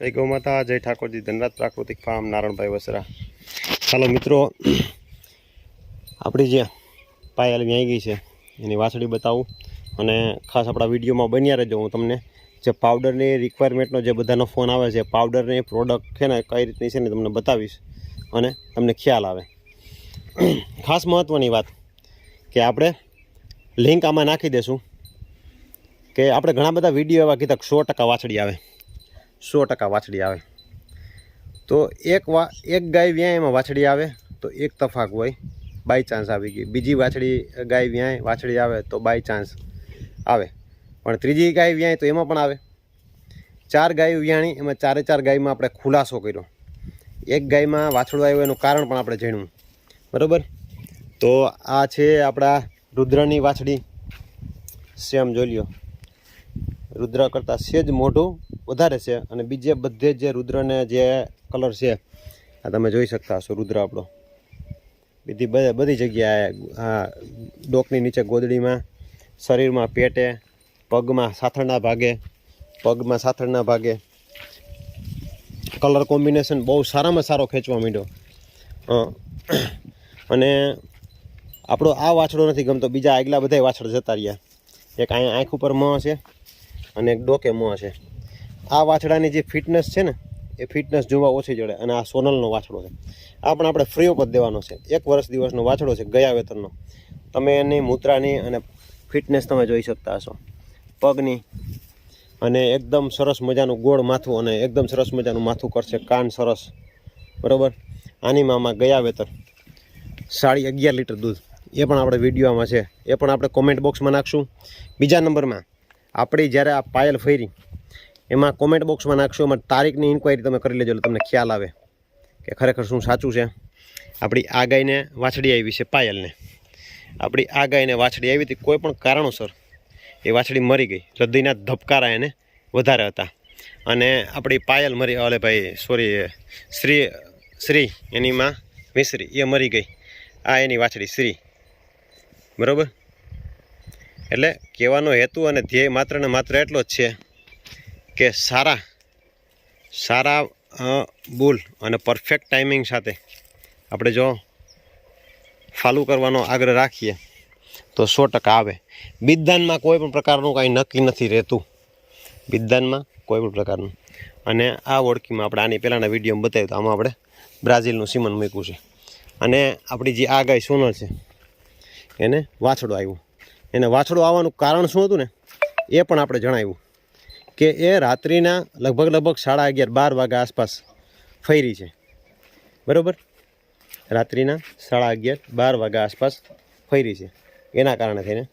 જય ગૌ માતા, જય ઠાકોરજી, ધનરાજ પ્રાકૃતિક ફાર્મ, નારણભાઈ વસરા. ચાલો મિત્રો, આપણી જે પાયલ વ્યાઈ ગઈ છે એની વાછડી બતાવું અને ખાસ આપણા વિડીયોમાં બન્યા રહેજો. હું તમને જે પાવડરની રિક્વાયરમેન્ટનો જે બધાનો ફોન આવે છે, પાવડરની પ્રોડક્ટ છે ને કઈ રીતની છે ને તમને બતાવીશ અને તમને ખ્યાલ આવે. ખાસ મહત્ત્વની વાત કે આપણે લિંક આમાં નાખી દેશું કે આપણે ઘણા બધા વિડીયો એવા કીધા 100% વાછડી આવે, 100% વાછડી આવે. તો એક ગાય વ્યાય એમાં વાછડી આવે તો એક તફાક હોય, બાય ચાન્સ આવી ગઈ. બીજી ગાય વ્યાય વાછડી આવે તો બાય ચાન્સ આવે, પણ ત્રીજી ગાય વ્યાય તો એમાં પણ આવે. 4 ગાયો વ્યાણી, એમાં 4 ગાયમાં આપણે ખુલાસો કર્યો. એક ગાયમાં વાછડું આવ્યું એનું કારણ પણ આપણે જાણ્યું, બરાબર. તો આ છે આપણા રુદ્રની વાછડી. સેમ જોઈ લ્યો, રુદ્ર કરતાં સેજ મોઢું વધારે છે અને બીજે બધે જે રુદ્રને જે કલર છે આ તમે જોઈ શકતા હશો. રુદ્ર આપણો બધી જગ્યાએ, હા, ડોકની નીચે ગોદડીમાં, શરીરમાં, પેટે, પગમાં, સાથળના ભાગે કલર કોમ્બિનેશન બહુ સારામાં સારો ખેંચવા માંડ્યો. અને આપણો આ વાછડો નથી ગમતો, બીજા આગલા બધા વાછડ જતા રહ્યા. એક અહીંયા આંખ ઉપર મોં છે અને એક ડોકે મોં છે. આ વાછડાની જે ફિટનેસ છે ને એ ફિટનેસ જોવા ઓછી જડે. અને આ સોનલનો વાછડો છે, આ પણ આપણે ફ્રી ઓફ જ દેવાનો છે. 1 વર્ષ દિવસનો વાછડો છે, ગયા વેતરનો. તમે એની મૂત્રાની અને ફિટનેસ તમે જોઈ શકતા હશો, પગની. અને એકદમ સરસ મજાનું ગોળ માથું અને એકદમ સરસ મજાનું માથું કરશે, કાન સરસ, બરાબર. આની મામાં ગયા વેતર 11.5 લીટર દૂધ, એ પણ આપણે વિડીયોમાં છે, એ પણ આપણે કોમેન્ટ બોક્સમાં નાખશું. બીજા નંબરમાં આપણી જ્યારે આ પાયલ ફેરી એમાં કોમેન્ટ બોક્સમાં નાખશું, એમાં તારીખની ઇન્ક્વાયરી તમે કરી લેજો એટલે તમને ખ્યાલ આવે કે ખરેખર શું સાચું છે. આપણી આ ગાયને વાછડી આવી છે, પાયલને આપણી આ ગાયને વાછડી આવી હતી, કોઈ પણ કારણોસર એ વાછડી મરી ગઈ. હૃદયના ધબકારા એને વધારે હતા અને આપણી પાયલ મરી, ઓલે ભાઈ સોરી, શ્રી એની માં મિશ્રી એ મરી ગઈ. આ એની વાછડી શ્રી, બરાબર. એટલે કહેવાનો હેતુ અને ધ્યેય માત્ર ને માત્ર એટલો જ છે કે સારા બુલ અને પરફેક્ટ ટાઈમિંગ સાથે આપણે જો ફોલો કરવાનો આગ્રહ રાખીએ તો 100% આવે. બિદદાનમાં કોઈ પણ પ્રકારનું કાંઈ નક્કી નથી રહેતું, બિદદાનમાં કોઈ પણ પ્રકારનું. અને આ ઓળખીમાં આપણે આની પહેલાંના વિડીયોમાં બતાવ્યું તો આમાં આપણે બ્રાઝિલનું સીમન મૂક્યું છે. અને આપણી જે આ ગાય સોનલ છે એને વાછડો આવ્યો. એને વાછડો આવવાનું કારણ શું હતું ને એ પણ આપણે જણાવ્યું કે એ રાત્રિના લગભગ 11:30 12 વાગ્યા આસપાસ ફરી છે, બરાબર. રાત્રિના 11:30 12 વાગ્યા આસપાસ ફરી છે, એના કારણે થઈને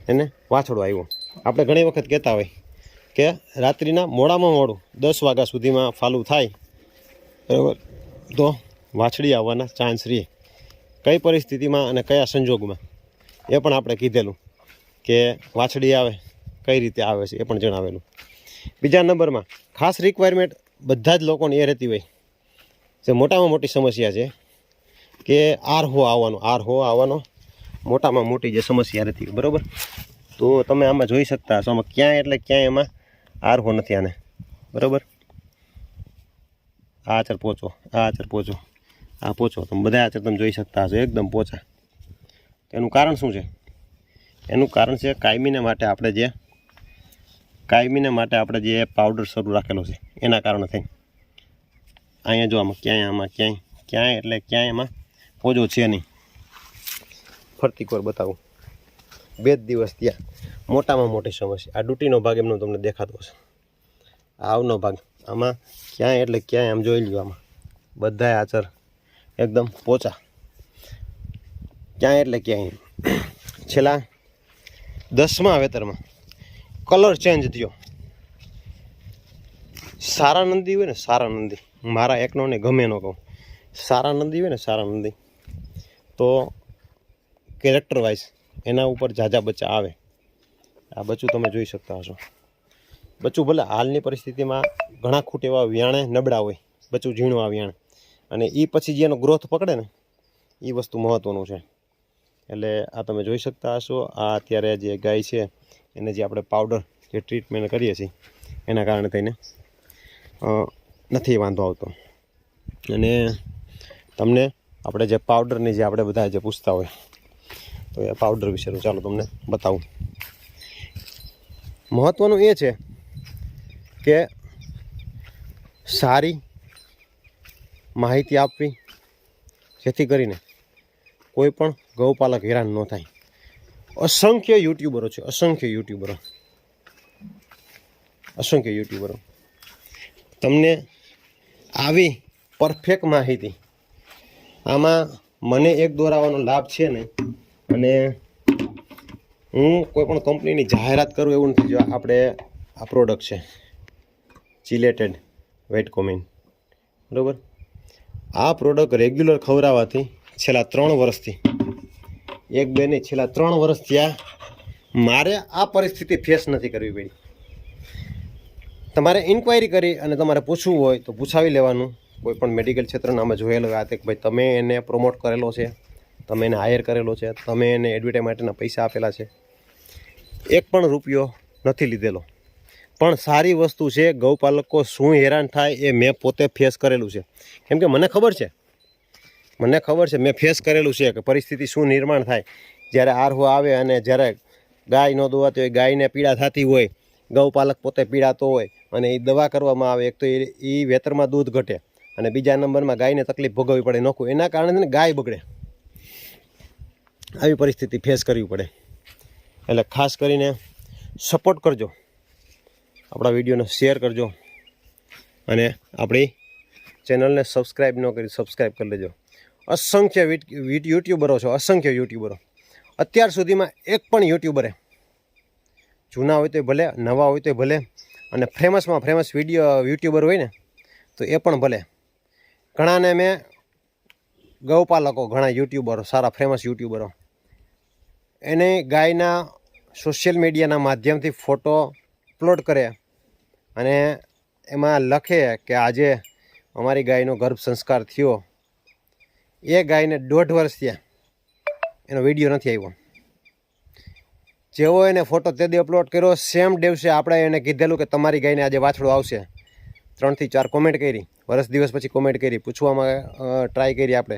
એને વાછડો આવ્યો. આપણે ઘણી વખત કહેતા હોય કે રાત્રિના મોડામાં મોડું 10 વાગ્યા સુધીમાં ફાલું થાય, બરાબર, તો વાછડી આવવાના ચાન્સ રહે. કઈ પરિસ્થિતિમાં અને કયા સંજોગમાં એ પણ આપણે કીધેલું કે વાછડી આવે કઈ રીતે આવે છે એ પણ જણાવેલું. બીજા નંબરમાં ખાસ રિક્વાયરમેન્ટ બધા જ લોકોને એ રહેતી હોય જે મોટામાં મોટી સમસ્યા છે કે આરહો આવવાનો મોટામાં મોટી જે સમસ્યા રહેતી હોય, બરાબર. તો તમે આમાં જોઈ શકતા હશો, આમાં ક્યાંય એમાં આરહો નથી આને, બરાબર. આ આચર પહોંચો, આ પહોંચો, તમે બધા આચર તમે જોઈ શકતા હશો, એકદમ પોચા. એનું કારણ શું છે? એનું કારણ છે કાયમીને માટે આપણે જે પાવડર શરૂ રાખેલો છે એના કારણે થઈ. અહીંયા જો આમાં ક્યાંય એમાં પોજો છે નહીં. ફરતી કોર બતાવું, 2 દિવસ ત્યાં મોટામાં મોટી સમસ્યા. આ ડૂટીનો ભાગ એમનો તમને દેખાતો હશે, આવનો ભાગ આમાં ક્યાંય આમ જોઈ લ્યો, આમાં બધાય આચર એકદમ પોચા. ક્યાંય છેલ્લા 10મા વેતરમાં કલર ચેન્જ થયો. સારા નંદી હોય ને, સારા નંદી, મારા એકનો ને ગમે ન કહું, સારા નંદી હોય ને, સારા નંદી, તો કેરેક્ટર વાઇઝ એના ઉપર ઝાઝા બચ્ચા આવે. આ બચ્ચું તમે જોઈ શકતા હશો. બચ્ચું ભલે હાલની પરિસ્થિતિમાં ઘણા ખૂટ એવા વ્યાણે નબળા હોય, બચ્ચું ઝીણું આ વ્યાણ, અને એ પછી જે એનો ગ્રોથ પકડે ને એ વસ્તુ મહત્ત્વનું છે. એટલે આ તમે જોઈ શકતા હશો. આ અત્યારે જે ગાય છે એને જે આપણે પાવડર જે ટ્રીટમેન્ટ કરીએ છીએ એના કારણે થઈને નથી વાંધો આવતો. અને તમને આપણે જે પાવડરની જે આપણે બધા જે પૂછતા હોય તો એ પાવડર વિશેનું ચાલો તમને બતાવું. મહત્ત્વનું એ છે કે સારી માહિતી આપવી જેથી કરીને કોઈ પણ ગૌપાલક હેરાન ન થાય. અસંખ્ય યુટ્યુબરો છે, અસંખ્ય યુટ્યુબરો તમને આવી પરફેક્ટ માહિતી આમાં મને એક દોરાવાનો લાભ છે નહીં, અને હું કોઈ પણ કંપનીની જાહેરાત કરું એવું નથી. જો આપણે આ પ્રોડક્ટ છે ચિલેટેડ વેટ કોમિન, બરાબર. આ પ્રોડક્ટ રેગ્યુલર ખવડાવવાથી છેલ્લા 3 વર્ષથી, એક બે નહીં, છેલ્લા 3 વર્ષથી મારે આ પરિસ્થિતિ ફેસ નથી કરવી પડી. તમારે ઇન્ક્વાયરી કરી અને તમારે પૂછવું હોય તો પૂછાવી લેવાનું. કોઈ પણ મેડિકલ ક્ષેત્રના અમે જોયેલો હોય કે ભાઈ તમે એને પ્રમોટ કરેલો છે, તમે એને હાયર કરેલો છે, તમે એને એડવર્ટાઇઝ માટેના પૈસા આપેલા છે, એક પણ રૂપિયો નથી લીધેલો. પણ સારી વસ્તુ છે. ગૌપાલકો શું હેરાન થાય એ મેં પોતે ફેસ કરેલું છે. કેમ કે મને ખબર છે, મેં ફેસ કરેલું છે કે પરિસ્થિતિ શું નિર્માણ થાય જ્યારે આરહો આવે અને જ્યારે ગાય ન દોવાતી હોય, ગાયને પીડા થતી હોય, ગૌપાલક પોતે પીડાતો હોય અને એ દવા કરવામાં આવે. એક તો એ વેતરમાં દૂધ ઘટે અને બીજા નંબરમાં ગાયને તકલીફ ભોગવવી પડે નોખું. એના કારણે ગાય બગડે. આવી પરિસ્થિતિ ફેસ કરવી પડે. એટલે ખાસ કરીને સપોર્ટ કરજો, આપણા વિડીયોને શેર કરજો અને આપણી ચેનલને સબસ્ક્રાઈબ ન કરી સબસ્ક્રાઈબ કરી લેજો. અસંખ્ય યુટ્યુબરો છો, અસંખ્ય યુટ્યુબરો. અત્યાર સુધીમાં એક પણ યુટ્યુબરે, જૂના હોય તોય ભલે, નવા હોય તોય ભલે, અને ફેમસમાં ફેમસ યુટ્યુબર હોય ને તો એ પણ ભલે, ઘણાને મેં ગૌપાલકો, ઘણા યુટ્યુબરો, સારા ફેમસ યુટ્યુબરો, એને ગાયના સોશિયલ મીડિયાના માધ્યમથી ફોટો અપલોડ કરે અને એમાં લખે કે આજે અમારી ગાયનો ગર્ભ સંસ્કાર થયો. એ ગાયને 1.5 વર્ષ થયા, એનો વિડીયો નથી આવ્યો. જેવો એને ફોટો તે દી અપલોડ કર્યો, સેમ દિવસે આપણે એને કીધેલું કે તમારી ગાયને આજે વાછડું આવશે. 3 થી 4 કોમેન્ટ કરી, વર્ષ દિવસ પછી કોમેન્ટ કરી, પૂછવામાં ટ્રાય કરી આપણે,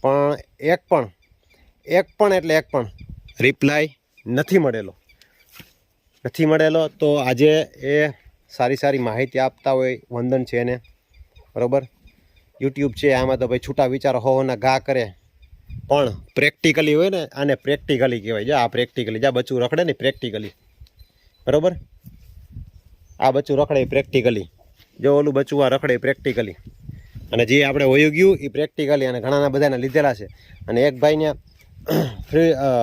પણ એક પણ રિપ્લાય નથી મળેલો. તો આજે એ સારી માહિતી આપતા હોય, વંદન છે એને, બરાબર. યુટ્યુબ છે, આમાં તો ભાઈ છૂટા વિચારો હોવાના ઘા કરે, પણ પ્રેક્ટિકલી હોય ને, આને પ્રેક્ટિકલી કહેવાય. આ પ્રેક્ટિકલી, જ્યાં બચ્ચું રખડે ને પ્રેક્ટિકલી, બરાબર. આ બચ્ચું રખડે પ્રેક્ટિકલી, જો ઓલું બચ્ચું આ રખડે પ્રેક્ટિકલી, અને જે આપણે હોયું ગયું એ પ્રેક્ટિકલી. અને ઘણાના બધાને લીધેલા છે. અને એક ભાઈને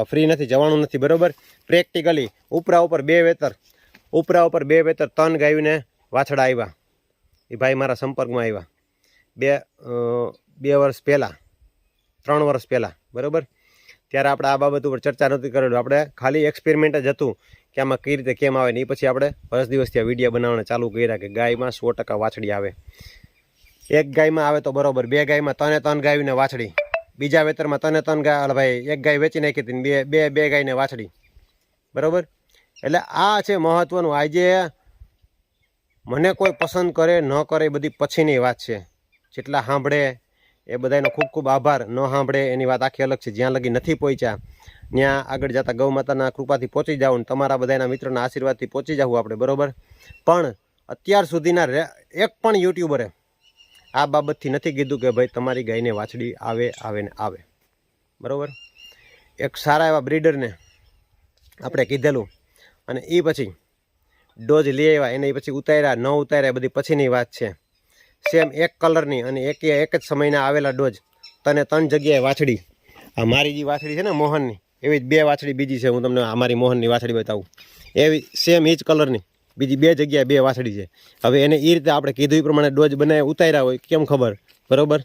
ફ્રી નથી, જવાનું નથી, બરાબર. પ્રેક્ટિકલી ઉપરા ઉપર 2 વેતર 3 ગાયોને વાછડા આવ્યા. એ ભાઈ મારા સંપર્કમાં આવ્યા 2 વર્ષ પહેલાં, 3 વર્ષ પહેલાં, બરાબર. ત્યારે આપણે આ બાબત ઉપર ચર્ચા નથી કરેલું. આપણે ખાલી એક્સપેરિમેન્ટ જ હતું કે આમાં કઈ રીતે કેમ આવે ને. એ પછી આપણે વર્ષ દિવસથી આ વિડીયો બનાવવાના ચાલુ કર્યા કે ગાયમાં 100% વાછડી આવે. એક ગાયમાં આવે તો બરાબર, 2 ગાયમાં 3 ગાયોને વાછડી, બીજા વેતરમાં 3 ગાય, ભાઈ એક ગાય વેચી નાખી હતી, બે ગાયને વાછડી, બરાબર. એટલે આ છે મહત્ત્વનું. આજે મને કોઈ પસંદ કરે ન કરે એ બધી પછીની વાત છે. જેટલા સાંભળે એ બધાનો ખૂબ આભાર, ન સાંભળે એની વાત આખી અલગ છે. જ્યાં લગી નથી પહોંચ્યા ત્યાં આગળ જતાં ગૌ માતાના કૃપાથી પહોંચી જાવ ને તમારા બધાના મિત્રોના આશીર્વાદથી પહોંચી જવું આપણે, બરાબર. પણ અત્યાર સુધીના એક પણ યુટ્યુબરે આ બાબતથી નથી કીધું કે ભાઈ તમારી ગાયને વાછડી આવે, બરાબર. એક સારા એવા બ્રીડરને આપણે કીધેલું અને એ પછી ડોઝ લઈ આવ્યા, એને પછી ઉતાર્યા ન ઉતાર્યા બધી પછીની વાત છે. સેમ એક કલરની અને એક જ સમયના આવેલા ડોઝ 3 જગ્યાએ વાછડી. આ મારી જે વાછડી છે ને મોહનની, એવી જ 2 વાછડી બીજી છે. હું તમને અમારી મોહનની વાછડી બતાવું. એવી સેમ એ જ કલરની બીજી 2 જગ્યાએ 2 વાછડી છે. હવે એને એ રીતે આપણે કીધું એ પ્રમાણે ડોઝ બનાવી ઉતાર્યા હોય, કેમ ખબર, બરાબર,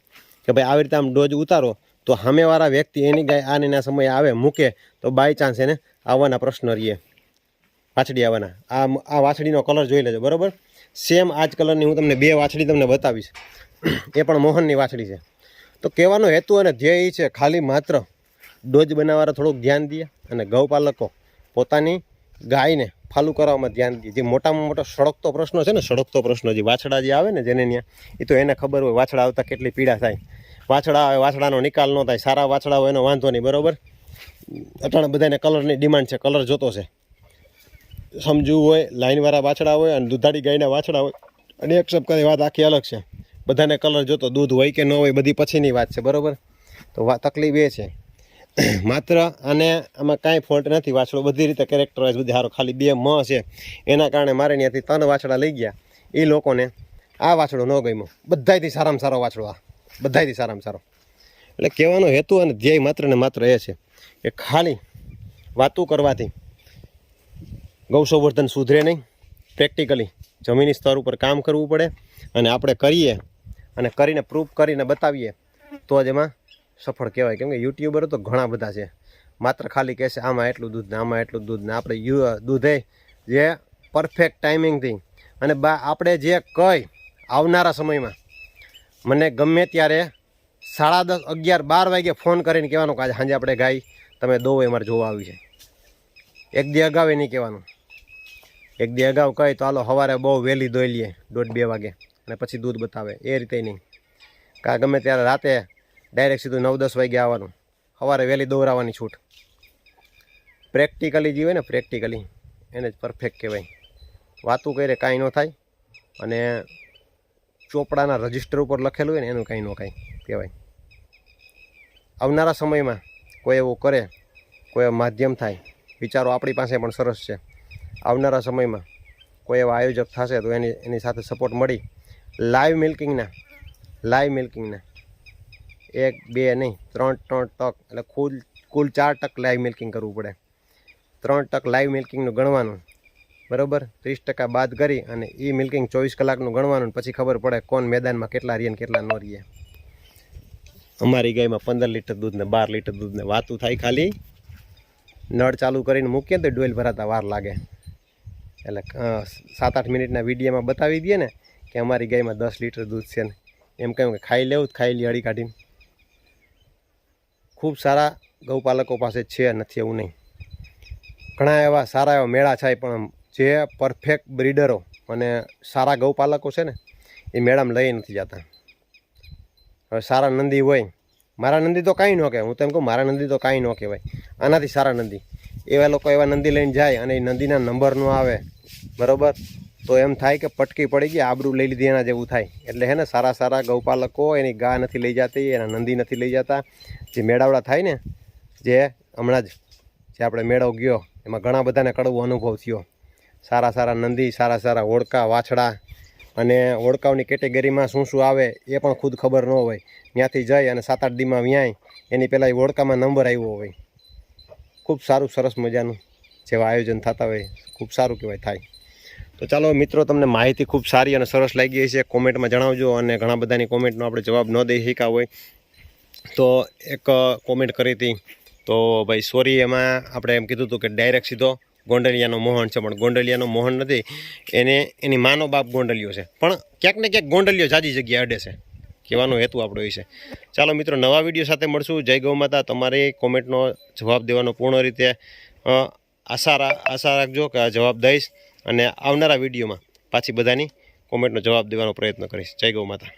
કે ભાઈ આવી રીતે આમ ડોઝ ઉતારો તો સામેવાળા વ્યક્તિ એની ગાય આના સમયે આવે મૂકે તો બાય ચાન્સ એને આવવાના પ્રશ્ન રહીએ, વાછડી આવવાના. આ વાછડીનો કલર જોઈ લેજો, બરાબર. સેમ આ જ કલરની હું તમને 2 વાછડી તમને બતાવીશ. એ પણ મોહનની વાછડી છે. તો કહેવાનો હેતુ અને ધ્યેય એ છે ખાલી માત્ર ડોઝ બનાવવાળા થોડુંક ધ્યાન દે અને ગૌપાલકો પોતાની ગાયને ફાલું કરવામાં ધ્યાન દઈએ. જે મોટામાં મોટો સળગતો પ્રશ્ન છે ને, સળગતો પ્રશ્ન જે વાછડા જે આવે ને જેને ત્યાં, એ તો એને ખબર હોય વાછડા આવતા કેટલી પીડા થાય. વાછડા આવે, વાછડાનો નિકાલ ન થાય. સારા વાછડા હોય એનો વાંધો નહીં, બરાબર. અટાણે બધાને કલરની ડિમાન્ડ છે, કલર જોતો છે. સમજવું હોય, લાઈનવાળા વાછડા હોય અને દૂધાળી ગાયના વાછડા હોય, અને એક સપ્તાહની વાત આખી અલગ છે. બધાને કલર જોતો, દૂધ હોય કે ન હોય બધી પછીની વાત છે, બરાબર. તો તકલીફ એ છે માત્ર. અને આમાં કાંઈ ફોલ્ટ નથી. વાછડો બધી રીતે કેરેક્ટરાઇઝ બધી સારો, ખાલી 2 મ છે એના કારણે મારે ત્યાંથી 3 વાછડા લઈ ગયા. એ લોકોને આ વાછડો ન ગમ્યો. બધાયથી સારામાં સારો વાછડો આ, બધાયથી સારામાં સારો. એટલે કહેવાનો હેતુ અને ધ્યેય માત્ર ને માત્ર એ છે કે ખાલી વાતું કરવાથી ગૌસંવર્ધન સુધરે નહીં. પ્રેક્ટિકલી જમીની સ્તર ઉપર કામ કરવું પડે, અને આપણે કરીએ અને કરીને પ્રૂફ કરીને બતાવીએ તો જ એમાં સફળ કહેવાય. કેમ કે યુટ્યુબરો તો ઘણા બધા છે, માત્ર ખાલી કહેશે આમાં એટલું દૂધ ને આમાં એટલું દૂધ ને. આપણે દૂધે જે પરફેક્ટ ટાઈમિંગથી અને આપણે જે કહી આવનારા સમયમાં મને ગમે ત્યારે 10:30, 11, 12 વાગે ફોન કરીને કહેવાનું કે આજે સાંજે આપણે ગાય તમે દો અમારે જોવા આવી છે. એક દી અગાઉ નહીં કહેવાનું. એક દી અગાઉ કહી તો હાલો સવારે બહુ વહેલી દોઈ લઈએ 1:30-2 વાગે અને પછી દૂધ બતાવે, એ રીતે નહીં. કાં ગમે ત્યારે રાતે ડાયરેક્ટ સીધું 9-10 વાગે આવવાનું. સવારે વહેલી દોરાવાની છૂટ. પ્રેક્ટિકલી જીવે ને, પ્રેક્ટિકલી એને જ પરફેક્ટ કહેવાય. વાતું કરે કાંઈ ન થાય, અને ચોપડાના રજિસ્ટર ઉપર લખેલું હોય ને એનું કાંઈ ન કાંઈ કહેવાય. આવનારા સમયમાં કોઈ એવું કરે, કોઈ માધ્યમ થાય, વિચારો આપણી પાસે પણ સરસ છે. આવનારા સમયમાં કોઈ એવા આયોજક થશે તો એની સાથે સપોર્ટ મળી લાઈવ મિલ્કિંગના 1, 2 નહીં 3 ટક, એટલે કુલ 4 ટક લાઈવ મિલ્કિંગ કરવું પડે. 3 ટક લાઈવ મિલ્કિંગનું ગણવાનું, બરાબર. 30% બાદ કરી અને એ મિલ્કિંગ 24 કલાકનું ગણવાનું. પછી ખબર પડે કોણ મેદાનમાં કેટલા રીએ ને કેટલા ન રીએ. અમારી ગાયમાં 15 લીટર દૂધ ને 12 લીટર દૂધ ને વાતું થાય. ખાલી નળ ચાલુ કરીને મૂકીએ તો ડોલ ભરાતા વાર લાગે. એટલે 7-8 મિનિટના વિડીયોમાં બતાવી દઈએ ને કે અમારી ગાયમાં 10 લીટર દૂધ છે ને, એમ કહ્યું કે ખાઈ લેવું, ખાઈ લે અડી કાઢીને. ખૂબ સારા ગૌપાલકો પાસે છે, નથી એવું નહીં. ઘણા એવા સારા એવા મેળા છે, પણ જે પરફેક્ટ બ્રીડરો અને સારા ગૌપાલકો છે ને એ મેળામાં લઈ નથી જતા. હવે સારા નંદી હોય, મારા નંદી તો કાંઈ ન કહેવાય. હું તો એમ કહું મારા નંદી તો કાંઈ ન કહેવાય. આનાથી સારા નંદી એવા લોકો એવા નંદી લઈને જાય અને એ નંદીના નંબર ન આવે, બરાબર, તો એમ થાય કે પટકી પડી ગઈ, આબરૂ લઈ લીધી એના જેવું થાય. એટલે હે ને સારા ગૌપાલકો એની ગા નથી લઈ જતી, એના નંદી નથી લઈ જતા. જે મેળાવડા થાય ને, જે હમણાં જ જે આપણે મેળો ગયો એમાં ઘણા બધાને કડવો અનુભવ થયો. સારા નંદી, સારા ઓળકા વાછડા, અને ઓળકાઓની કેટેગરીમાં શું આવે એ પણ ખુદ ખબર ન હોય. ત્યાંથી જઈ અને 7-8 દીમાં વ્યાય એની પહેલાં એ ઓળકામાં નંબર આવ્યો હોય. ખૂબ સારું, સરસ મજાનું જેવા આયોજન થતા હોય, ખૂબ સારું કહેવાય થાય. તો ચાલો મિત્રો, તમને માહિતી ખૂબ સારી અને સરસ લાગી હશે, કોમેન્ટમાં જણાવજો. અને ઘણા બધાની કોમેન્ટનો આપણે જવાબ ન દઈ શક્યા હોય તો એક કોમેન્ટ કરી હતી, તો ભાઈ સોરી, એમાં આપણે એમ કીધું હતું કે ડાયરેક્ટ સીધો ગોંડલિયાનો મોહન છે, પણ ગોંડલિયાનો મોહન નથી. એની માનો બાપ ગોંડલિયો છે, પણ ક્યાંક ને ક્યાંક ગોંડલિયો જાજી જગ્યાએ અડે છે. કહેવાનો હેતુ આપણો એ છે. ચાલો મિત્રો, નવા વિડીયો સાથે મળશું. જય ગૌ માતા. તમારી કોમેન્ટનો જવાબ દેવાનો પૂર્ણ રીતે આશા રાખજો કે આ જવાબ દઈશ, અને આવનારા વિડીયોમાં પાછી બધાની કોમેન્ટનો જવાબ દેવાનો પ્રયત્ન કરીશ. જય ગૌ માતા.